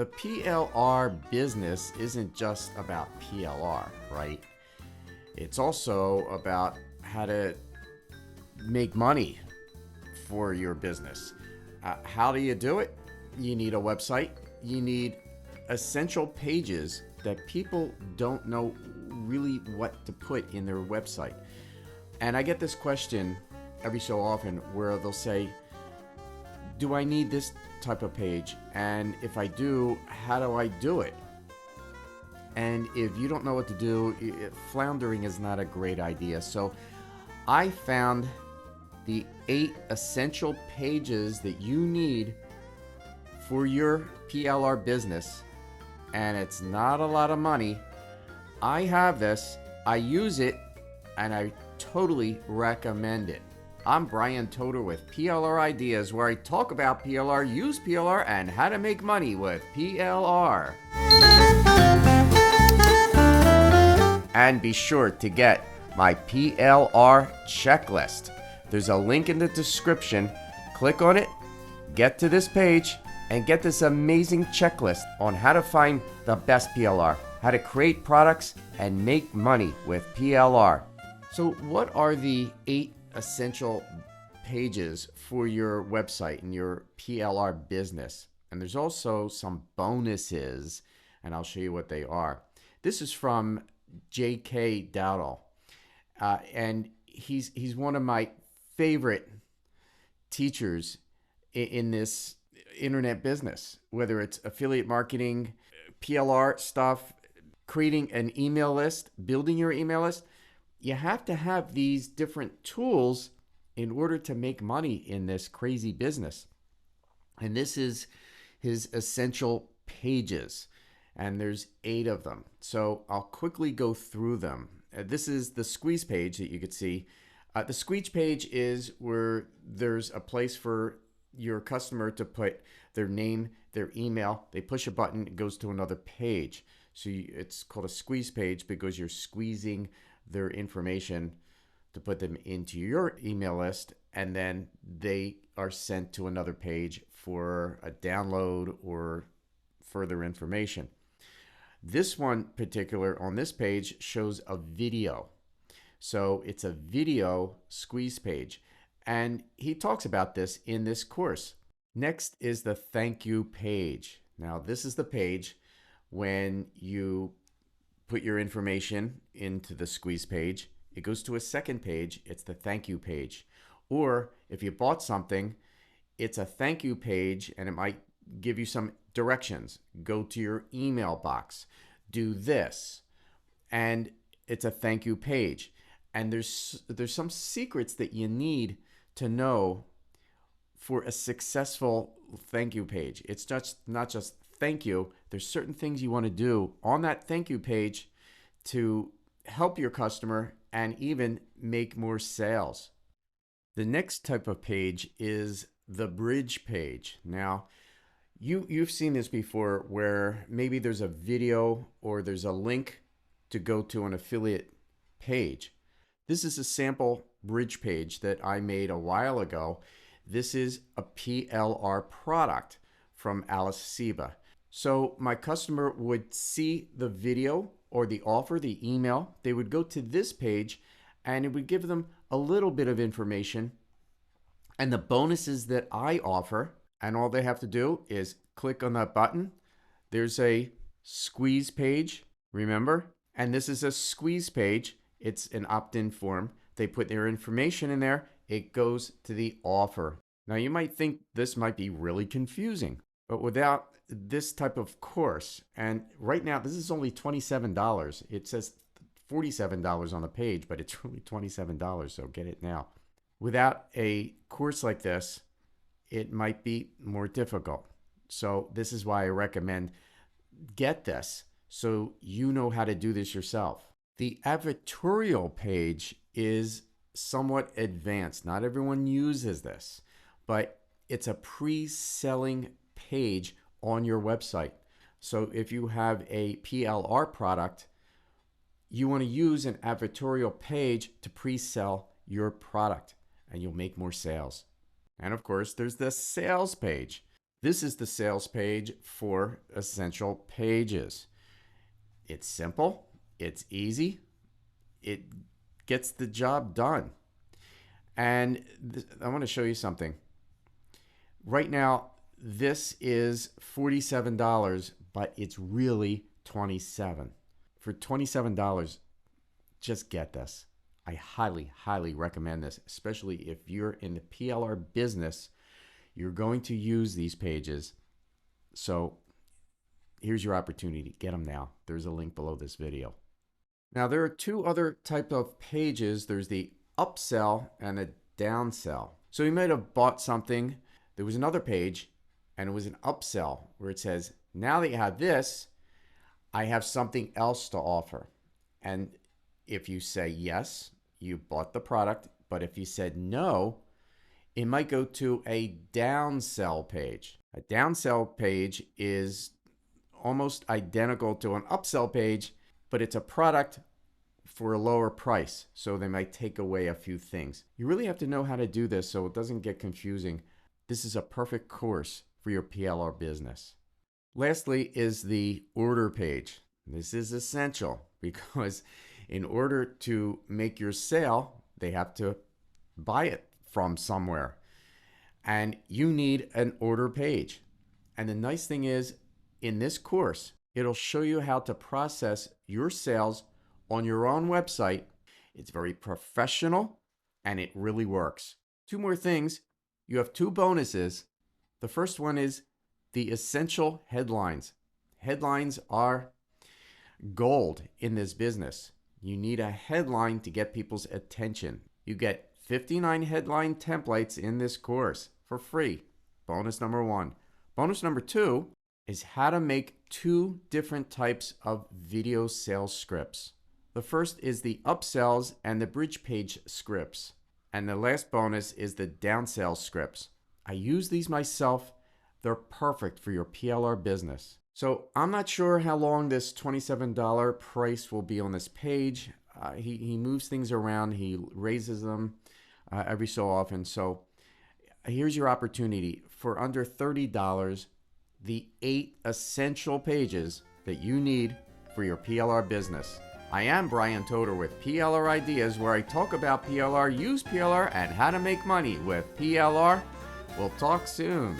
The PLR business isn't just about PLR, right? It's also about how to make money for your business. How do you do it? You need a website. You need essential pages that people don't know really what to put in their website. And I get this question every so often where they'll say, do I need this type of page? And if I do, how do I do it? And if you don't know what to do, floundering is not a great idea. So I found the 8 essential pages that you need for your PLR business, and it's not a lot of money. I have this, I use it, and I totally recommend it. I'm Brian Toder with PLR Ideas, where I talk about PLR, use PLR, and how to make money with PLR. And be sure to get my PLR checklist. There's a link in the description. Click on it, get to this page, and get this amazing checklist on how to find the best PLR, how to create products, and make money with PLR. So what are the 8 essential pages for your website and your PLR business? And there's also some bonuses, and I'll show you what they are. This is from J.K. Dowdell, and he's one of my favorite teachers in this internet business, whether it's affiliate marketing, PLR stuff, creating an email list, building your email list. You have to have these different tools in order to make money in this crazy business. And this is his essential pages, and there's 8 of them. So I'll quickly go through them. This is the squeeze page that you could see. The squeeze page is where there's a place for your customer to put their name, their email. They push a button, it goes to another page. So it's called a squeeze page because you're squeezing their information to put them into your email list, and then they are sent to another page for a download or further information. This one particular on this page shows a video. So it's a video squeeze page, and he talks about this in this course. Next is the thank you page. Now this is the page when you put your information into the squeeze page, it goes to a second page. It's the thank you page. Or if you bought something, it's a thank you page, and it might give you some directions. Go to your email box, do this, and it's a thank you page. And there's some secrets that you need to know for a successful thank you page. It's just not just thank you. There's certain things you want to do on that thank you page to help your customer and even make more sales. The next type of page is the bridge page. Now, you've seen this before where maybe there's a video or there's a link to go to an affiliate page. This is a sample bridge page that I made a while ago. This is a PLR product from Alice Seba. So my customer would see the video or the offer, the email. They would go to this page, and it would give them a little bit of information and the bonuses that I offer. And all they have to do is click on that button. There's a squeeze page, remember? And this is a squeeze page. It's an opt-in form. They put their information in there. It goes to the offer. Now you might think this might be really confusing, but without this type of course, and right now this is only $27. It says $47 on the page, but it's really $27, so get it now. Without a course like this, it might be more difficult. So this is why I recommend get this so you know how to do this yourself. The Editorial Page is somewhat advanced. Not everyone uses this, but it's a pre-selling page on your website. So if you have a PLR product, you want to use an Editorial Page to pre-sell your product, and you'll make more sales. And of course, there's the sales page. This is the sales page for Essential Pages. It's simple, it's easy, it gets the job done. And I want to show you something. Right now, this is $47, but it's really $27. For $27, just get this. I highly, highly recommend this, especially if you're in the PLR business. You're going to use these pages. So here's your opportunity. Get them now. There's a link below this video. Now, there are two other types of pages. There's the upsell and a downsell. So you might have bought something. There was another page, and it was an upsell where it says, now that you have this, I have something else to offer. And if you say yes, you bought the product. But if you said no, it might go to a downsell page. A downsell page is almost identical to an upsell page, but it's a product for a lower price. So they might take away a few things. You really have to know how to do this so it doesn't get confusing. This is a perfect course for your PLR business. Lastly is the order page. This is essential because in order to make your sale, they have to buy it from somewhere. And you need an order page. And the nice thing is, in this course, it'll show you how to process your sales on your own website. It's very professional and it really works. Two more things. You have two bonuses. The first one is the essential headlines. Headlines are gold in this business. You need a headline to get people's attention. You get 59 headline templates in this course for free. Bonus number one. Bonus number two is how to make two different types of video sales scripts. The first is the upsells and the bridge page scripts. And the last bonus is the downsell scripts. I use these myself. They're perfect for your PLR business. So I'm not sure how long this $27 price will be on this page. He moves things around. He raises them every so often. So here's your opportunity. For under $30, the 8 essential pages that you need for your PLR business. I am Brian Toder with PLR Ideas, where I talk about PLR, use PLR, and how to make money with PLR. We'll talk soon.